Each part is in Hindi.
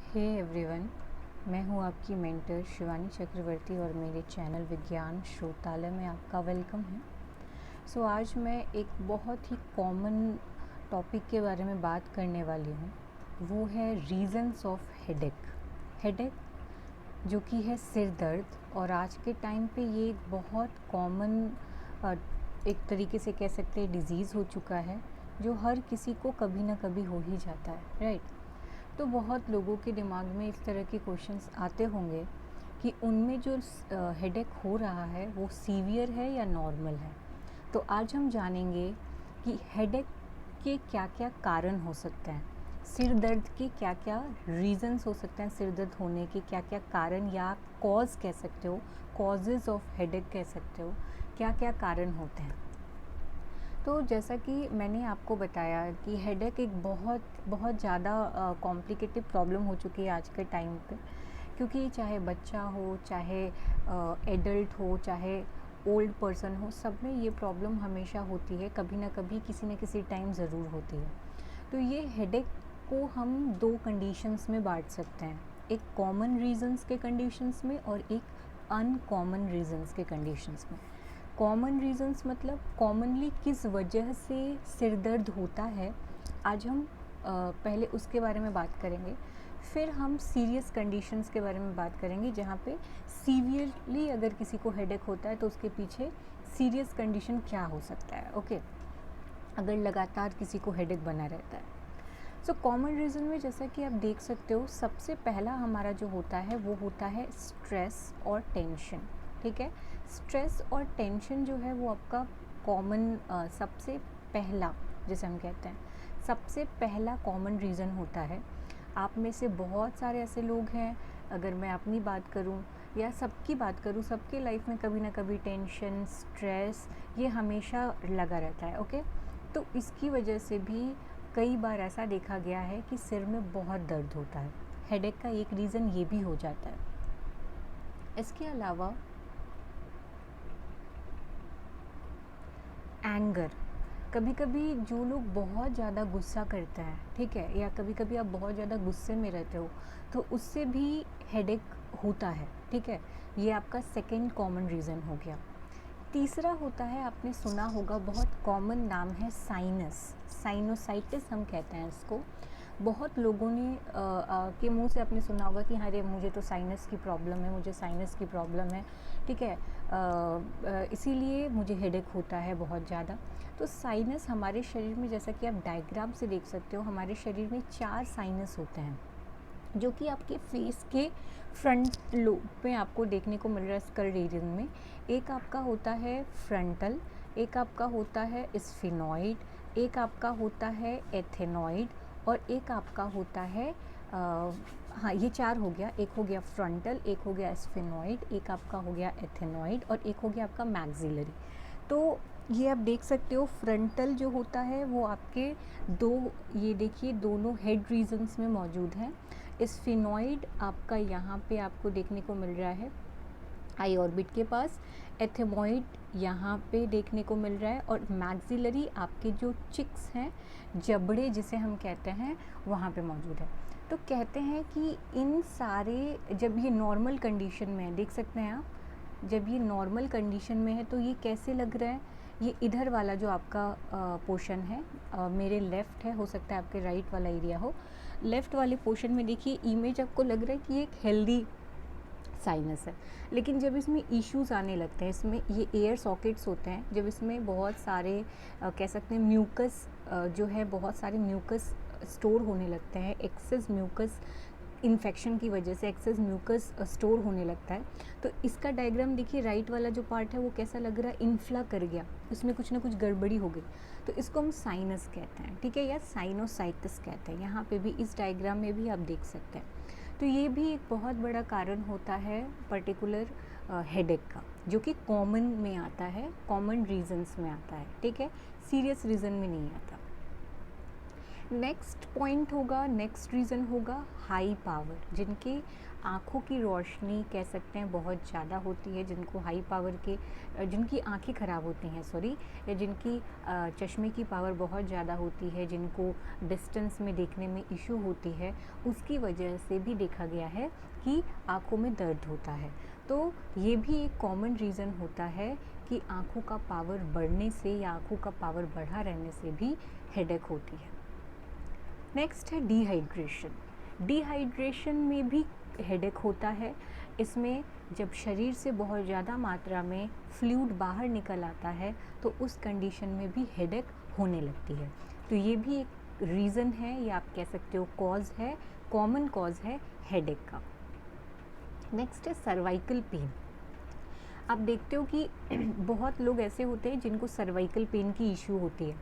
हे एवरीवन, मैं हूं आपकी मेंटर शिवानी चक्रवर्ती और मेरे चैनल विज्ञान श्रोतालय में आपका वेलकम है। सो आज मैं एक बहुत ही कॉमन टॉपिक के बारे में बात करने वाली हूं। वो है रीज़न्स ऑफ हेडेक जो कि है सिर दर्द। और आज के टाइम पे ये एक बहुत कॉमन एक तरीके से कह सकते हैं डिज़ीज़ हो चुका है, जो हर किसी को कभी ना कभी हो ही जाता है, राइट। तो बहुत लोगों के दिमाग में इस तरह के क्वेश्चंस आते होंगे कि उनमें जो हेडेक हो रहा है वो सीवियर है या नॉर्मल है। तो आज हम जानेंगे कि हेडेक के क्या क्या कारण हो सकते हैं, सिर दर्द के क्या क्या रीज़न्स हो सकते हैं, सिर दर्द होने के क्या क्या कारण या कॉज कह सकते हो, कॉजेज़ ऑफ हेडेक कह सकते हो, क्या क्या कारण होते हैं। तो जैसा कि मैंने आपको बताया कि हेडेक एक बहुत ज़्यादा कॉम्प्लिकेटेड प्रॉब्लम हो चुकी है आज के टाइम पे, क्योंकि चाहे बच्चा हो, चाहे एडल्ट हो, चाहे ओल्ड पर्सन हो, सब में ये प्रॉब्लम हमेशा होती है, कभी ना कभी किसी न किसी टाइम ज़रूर होती है। तो ये हेडेक को हम दो कंडीशंस में बांट सकते हैं, एक कॉमन रीजंस के कंडीशंस में और एक अनकॉमन रीजंस के कंडीशंस में। कॉमन रीज़न्स मतलब कॉमनली किस वजह से सिर दर्द होता है, आज हम पहले उसके बारे में बात करेंगे। फिर हम सीरियस कंडीशंस के बारे में बात करेंगे, जहाँ पे सीवियरली अगर किसी को हेडेक होता है तो उसके पीछे सीरियस कंडीशन क्या हो सकता है, ओके, अगर लगातार किसी को हेडेक बना रहता है। सो कॉमन रीज़न में जैसा कि आप देख सकते हो, सबसे पहला हमारा जो होता है वो होता है स्ट्रेस और टेंशन। ठीक है, स्ट्रेस और टेंशन जो है वो आपका कॉमन सबसे पहला, जैसे हम कहते हैं, सबसे पहला कॉमन रीज़न होता है। आप में से बहुत सारे ऐसे लोग हैं, अगर मैं अपनी बात करूं या सबकी बात करूं, सबके लाइफ में कभी ना कभी टेंशन, स्ट्रेस ये हमेशा लगा रहता है, ओके। तो इसकी वजह से भी कई बार ऐसा देखा गया है कि सिर में बहुत दर्द होता है। हेडेक का एक रीज़न ये भी हो जाता है। इसके अलावा एंगर, कभी कभी जो लोग बहुत ज़्यादा गुस्सा करते हैं, ठीक है, या कभी कभी आप बहुत ज़्यादा गुस्से में रहते हो, तो उससे भी हेडेक होता है, ठीक है। ये आपका सेकंड कॉमन रीज़न हो गया। तीसरा होता है, आपने सुना होगा, बहुत कॉमन नाम है साइनोसाइटिस हम कहते हैं इसको। बहुत लोगों ने के मुंह से आपने सुना होगा कि अरे मुझे तो साइनस की प्रॉब्लम है, मुझे साइनस की प्रॉब्लम है, ठीक है, इसीलिए मुझे हेडेक होता है बहुत ज़्यादा। तो साइनस हमारे शरीर में, जैसा कि आप डायग्राम से देख सकते हो, हमारे शरीर में 4 साइनस होते हैं, जो कि आपके फेस के फ्रंट लोब में आपको देखने को मिल रहा है, स्कल रीजन में। एक आपका होता है फ्रंटल, एक आपका होता है स्फिनॉइड, एक आपका होता है एथेनॉइड, और एक आपका होता है हाँ, ये 4 हो गया। एक हो गया फ्रंटल, एक हो गया स्फिनॉइड, एक आपका हो गया एथेनॉइड, और एक हो गया आपका मैक्सिलरी। तो ये आप देख सकते हो, फ्रंटल जो होता है वो आपके दो, ये देखिए, दोनों हेड रीजन्स में मौजूद हैं। स्फिनॉइड आपका यहाँ पे आपको देखने को मिल रहा है आई ऑर्बिट के पास, एथेमॉइड यहाँ पे देखने को मिल रहा है, और मैक्सिलरी आपके जो चिक्स हैं, जबड़े जिसे हम कहते हैं, वहाँ पे मौजूद है। तो कहते हैं कि इन सारे, जब ये नॉर्मल कंडीशन में है, देख सकते हैं आप, जब ये नॉर्मल कंडीशन में है तो ये कैसे लग रहा है, ये इधर वाला जो आपका पोर्शन है, मेरे लेफ़्ट है, हो सकता है आपके राइट वाला एरिया हो, लेफ़्ट वाले पोर्शन में देखिए इमेज आपको लग रहा है कि एक हेल्दी साइनस है। लेकिन जब इसमें इश्यूज़ आने लगते हैं, इसमें ये एयर सॉकेट्स होते हैं, जब इसमें बहुत सारे कह सकते हैं म्यूकस जो है, बहुत सारे म्यूकस स्टोर होने लगते हैं, एक्सेस म्यूकस इन्फेक्शन की वजह से एक्सेस म्यूकस स्टोर होने लगता है। तो इसका डायग्राम देखिए, राइट वाला जो पार्ट है वो कैसा लग रहा है, इन्फ्ला कर गया, उसमें कुछ ना कुछ गड़बड़ी हो गई, तो इसको हम साइनस कहते हैं, ठीक है, या साइनोसाइटिस कहते हैं। यहाँ पे भी इस डायग्राम में भी आप देख सकते हैं। तो ये भी एक बहुत बड़ा कारण होता है पर्टिकुलर हेडेक का, जो कि कॉमन में आता है, कॉमन रीजंस में आता है, ठीक है, सीरियस रीज़न में नहीं आता। नेक्स्ट पॉइंट होगा, नेक्स्ट रीज़न होगा हाई पावर, जिनके आँखों की रोशनी कह सकते हैं बहुत ज़्यादा होती है, जिनको हाई पावर के जिनकी आँखें ख़राब होती हैं सॉरी, या जिनकी चश्मे की पावर बहुत ज़्यादा होती है, जिनको डिस्टेंस में देखने में इशू होती है, उसकी वजह से भी देखा गया है कि आँखों में दर्द होता है। तो ये भी एक कॉमन रीज़न होता है कि आँखों का पावर बढ़ने से या आँखों का पावर बढ़ा रहने से भी हेडेक होती है। नेक्स्ट है डिहाइड्रेशन। डिहाइड्रेशन में भी हेडेक होता है। इसमें जब शरीर से बहुत ज़्यादा मात्रा में फ्लूइड बाहर निकल आता है तो उस कंडीशन में भी हेडेक होने लगती है। तो ये भी एक रीज़न है, या आप कह सकते हो कॉज है, कॉमन कॉज है हेडेक का। नेक्स्ट है सर्वाइकल पेन। आप देखते हो कि बहुत लोग ऐसे होते हैं जिनको सर्वाइकल पेन की इशू होती है,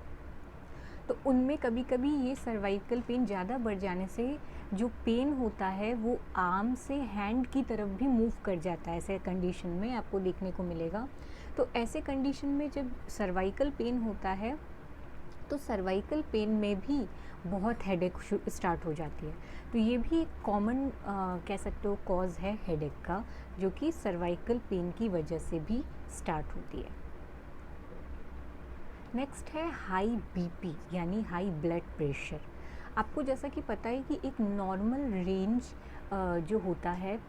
तो उनमें कभी कभी ये सर्वाइकल पेन ज़्यादा बढ़ जाने से जो पेन होता है वो आर्म से हैंड की तरफ भी मूव कर जाता है। ऐसे कंडीशन में आपको देखने को मिलेगा। तो ऐसे कंडीशन में जब सर्वाइकल पेन होता है तो सर्वाइकल पेन में भी बहुत हेडेक स्टार्ट हो जाती है। तो ये भी एक कॉमन कह सकते हो कॉज है हेडेक का, जो कि सर्वाइकल पेन की वजह से भी स्टार्ट होती है। नेक्स्ट है हाई बीपी यानी हाई ब्लड प्रेशर। आपको जैसा कि पता है कि एक नॉर्मल रेंज जो होता है,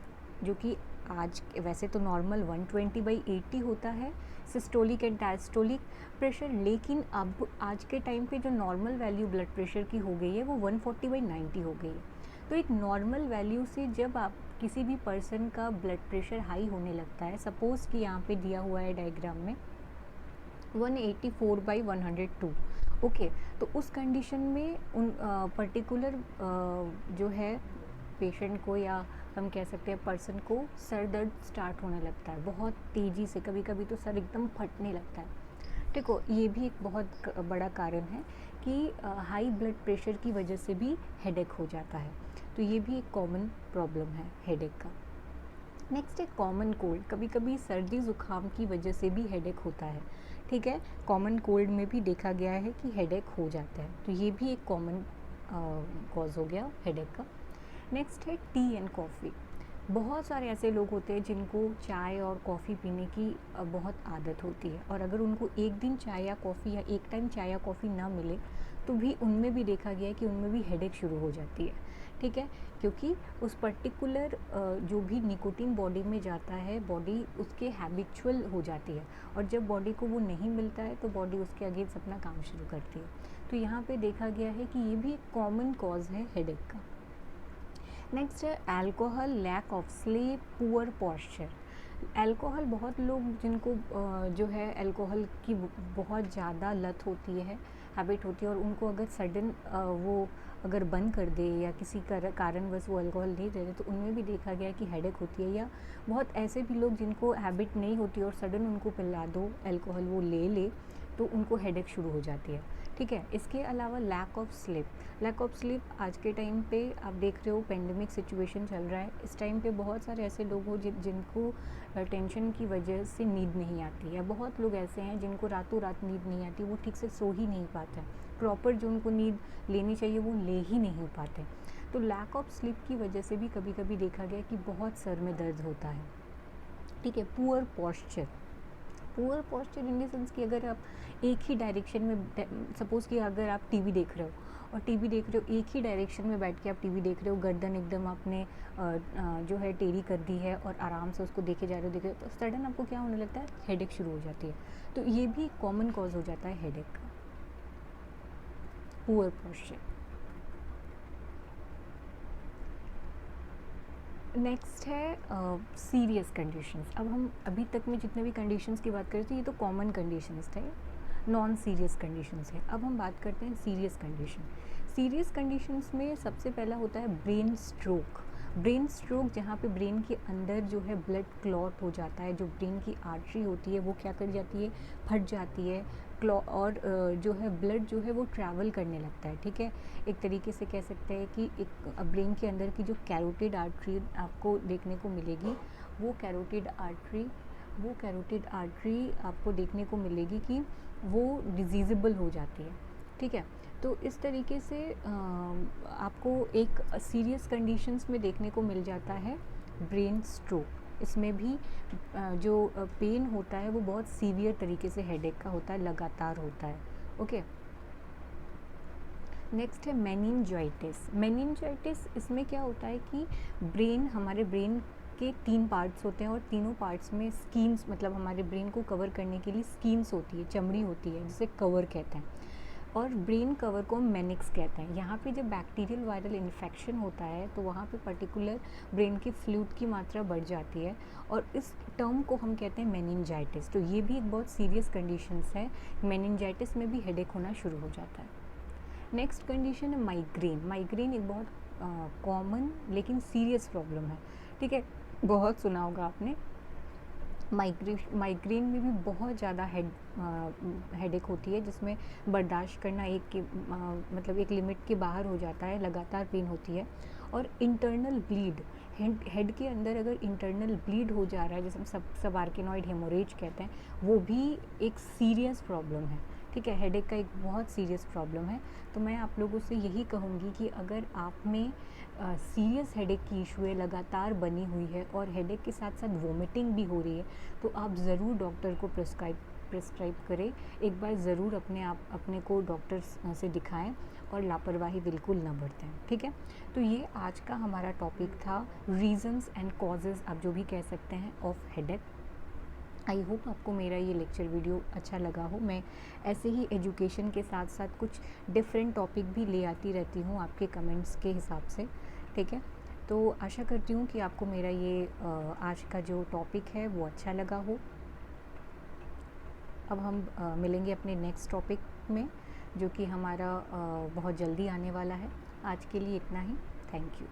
जो कि आज वैसे तो नॉर्मल 120/80 होता है सिस्टोलिक एंड डायस्टोलिक प्रेशर, लेकिन अब आज के टाइम पे जो नॉर्मल वैल्यू ब्लड प्रेशर की हो गई है वो 140/90 हो गई है। तो एक नॉर्मल वैल्यू से जब आप किसी भी पर्सन का ब्लड प्रेशर हाई होने लगता है, सपोज़ कि यहाँ पे दिया हुआ है डायग्राम में 184/102, ओके, तो उस कंडीशन में उन पर्टिकुलर जो है पेशेंट को, या हम कह सकते हैं पर्सन को, सर दर्द स्टार्ट होने लगता है बहुत तेज़ी से, कभी कभी तो सर एकदम फटने लगता है। देखो ये भी एक बहुत बड़ा कारण है कि हाई ब्लड प्रेशर की वजह से भी हेडेक हो जाता है। तो ये भी एक कॉमन प्रॉब्लम है हेडेक का। नेक्स्ट है कॉमन कोल्ड। कभी कभी सर्दी ज़ुकाम की वजह से भी हेडेक होता है, ठीक है। कॉमन कोल्ड में भी देखा गया है कि हेडेक हो जाता है, तो ये भी एक कॉमन कॉज हो गया हेडेक का। नेक्स्ट है टी एंड कॉफ़ी। बहुत सारे ऐसे लोग होते हैं जिनको चाय और कॉफ़ी पीने की बहुत आदत होती है, और अगर उनको एक दिन चाय या कॉफ़ी या एक टाइम चाय या कॉफ़ी ना मिले तो भी उनमें भी देखा गया है कि उनमें भी हेडेक शुरू हो जाती है, ठीक है। क्योंकि उस पर्टिकुलर जो भी निकोटीन बॉडी में जाता है, बॉडी उसके हैबिचुअल हो जाती है, और जब बॉडी को वो नहीं मिलता है तो बॉडी उसके अगेंस्ट अपना काम शुरू करती है। तो यहाँ पे देखा गया है कि ये भी एक कॉमन कॉज है हेडेक का। नेक्स्ट है alcohol, lack of sleep, poor posture. Alcohol, बहुत लोग जिनको जो है अल्कोहल की बहुत ज़्यादा लत होती है, हैबिट होती है, और उनको अगर सडन वो अगर बंद कर दे या किसी कारणवश वो अल्कोहल नहीं दे रहे, तो उनमें भी देखा गया कि हेडेक होती है। या बहुत ऐसे भी लोग जिनको हैबिट नहीं होती और सडन उनको पिला दो अल्कोहल, वो ले तो उनको हेडेक शुरू हो जाती है, ठीक है। इसके अलावा lack of sleep. Lack of sleep आज के टाइम पे आप देख रहे हो, पेंडेमिक सिचुएशन चल रहा है, इस टाइम पे बहुत सारे ऐसे लोग हो जिनको टेंशन की वजह से नींद नहीं आती, या बहुत लोग ऐसे हैं जिनको रातों रात नींद नहीं आती, वो ठीक से सो ही नहीं पाते, प्रॉपर जो उनको नींद लेनी चाहिए वो ले ही नहीं पाते। तो लैक ऑफ स्लीप की वजह से भी कभी कभी देखा गया कि बहुत सर में दर्द होता है, ठीक है। Poor posture. Poor posture in the sense कि अगर आप एक ही डायरेक्शन में, सपोज़ कि अगर आप टीवी देख रहे हो और टीवी देख रहे हो एक ही डायरेक्शन में बैठ के आप टीवी देख रहे हो, गर्दन एकदम आपने जो है टेढ़ी कर दी है और आराम से उसको देखे जा रहे हो, तो सडन आपको क्या होने लगता है, हेडेक शुरू हो जाती है। तो ये भी कॉमन कॉज हो जाता है हेडेक का, पुअर पॉस्चर। नेक्स्ट है सीरियस कंडीशंस। अब हम अभी तक में जितने भी कंडीशंस की बात कर रहे थे, ये तो कॉमन कंडीशंस थे, नॉन सीरियस कंडीशंस है। अब हम बात करते हैं सीरियस कंडीशन। सीरियस कंडीशंस में सबसे पहला होता है ब्रेन स्ट्रोक। ब्रेन स्ट्रोक, जहाँ पे ब्रेन के अंदर जो है ब्लड क्लॉट हो जाता है, जो ब्रेन की आर्टरी होती है वो क्या कर जाती है, फट जाती है, और जो है ब्लड जो है वो ट्रैवल करने लगता है, ठीक है। एक तरीके से कह सकते हैं कि एक ब्रेन के अंदर की जो कैरोटिड आर्टरी आपको देखने को मिलेगी, वो कैरोटिड आर्टरी आपको देखने को मिलेगी कि वो डिजीजेबल हो जाती है, ठीक है। तो इस तरीके से आपको एक सीरियस कंडीशंस में देखने को मिल जाता है ब्रेन स्ट्रोक। इसमें भी जो पेन होता है वो बहुत सीवियर तरीके से हेडेक का होता है, लगातार होता है। ओके, नेक्स्ट है मेनिंजाइटिस। मेनिंजाइटिस, इसमें क्या होता है कि हमारे ब्रेन के 3 पार्ट्स होते हैं और तीनों पार्ट्स में स्किन्स, मतलब हमारे ब्रेन को कवर करने के लिए स्किन्स होती है, चमड़ी होती है, जिसे कवर कहते हैं, और ब्रेन कवर को मेनिक्स कहते हैं। यहाँ पे जब बैक्टीरियल वायरल इन्फेक्शन होता है तो वहाँ पे पर्टिकुलर ब्रेन की फ्लूइड की मात्रा बढ़ जाती है और इस टर्म को हम कहते हैं मेनिंजाइटिस। तो ये भी एक बहुत सीरियस कंडीशंस है। मेनिंजाइटिस में भी हेडेक होना शुरू हो जाता है। नेक्स्ट कंडीशन है माइग्रेन। माइग्रेन एक बहुत कॉमन लेकिन सीरियस प्रॉब्लम है, ठीक है, बहुत सुना होगा आपने। माइग्रेन में भी बहुत ज़्यादा हेडेक होती है, जिसमें बर्दाश्त करना मतलब एक लिमिट के बाहर हो जाता है, लगातार पेन होती है। और इंटरनल ब्लीड, हेड के अंदर अगर इंटरनल ब्लीड हो जा रहा है, जिसे हम सबआर्केनॉइड हेमोरेज कहते हैं, वो भी एक सीरियस प्रॉब्लम है, ठीक है, हेडेक का एक बहुत सीरियस प्रॉब्लम है। तो मैं आप लोगों से यही कहूँगी कि अगर आप में सीरियस हेडेक की इशू है, लगातार बनी हुई है और हेडेक के साथ साथ वोमिटिंग भी हो रही है, तो आप ज़रूर डॉक्टर को प्रिस्क्राइब करें। एक बार ज़रूर अपने को डॉक्टर से दिखाएं और लापरवाही बिल्कुल ना बरतें, ठीक है। तो ये आज का हमारा टॉपिक था, रीज़न्स एंड कॉजेज़, आप जो भी कह सकते हैं, ऑफ हेडेक। आई होप आपको मेरा ये लेक्चर वीडियो अच्छा लगा हो। मैं ऐसे ही एजुकेशन के साथ साथ कुछ डिफरेंट टॉपिक भी ले आती रहती हूँ आपके कमेंट्स के हिसाब से, ठीक है। तो आशा करती हूँ कि आपको मेरा ये आज का जो टॉपिक है वो अच्छा लगा हो। अब हम मिलेंगे अपने नेक्स्ट टॉपिक में, जो कि हमारा बहुत जल्दी आने वाला है। आज के लिए इतना ही। Thank you.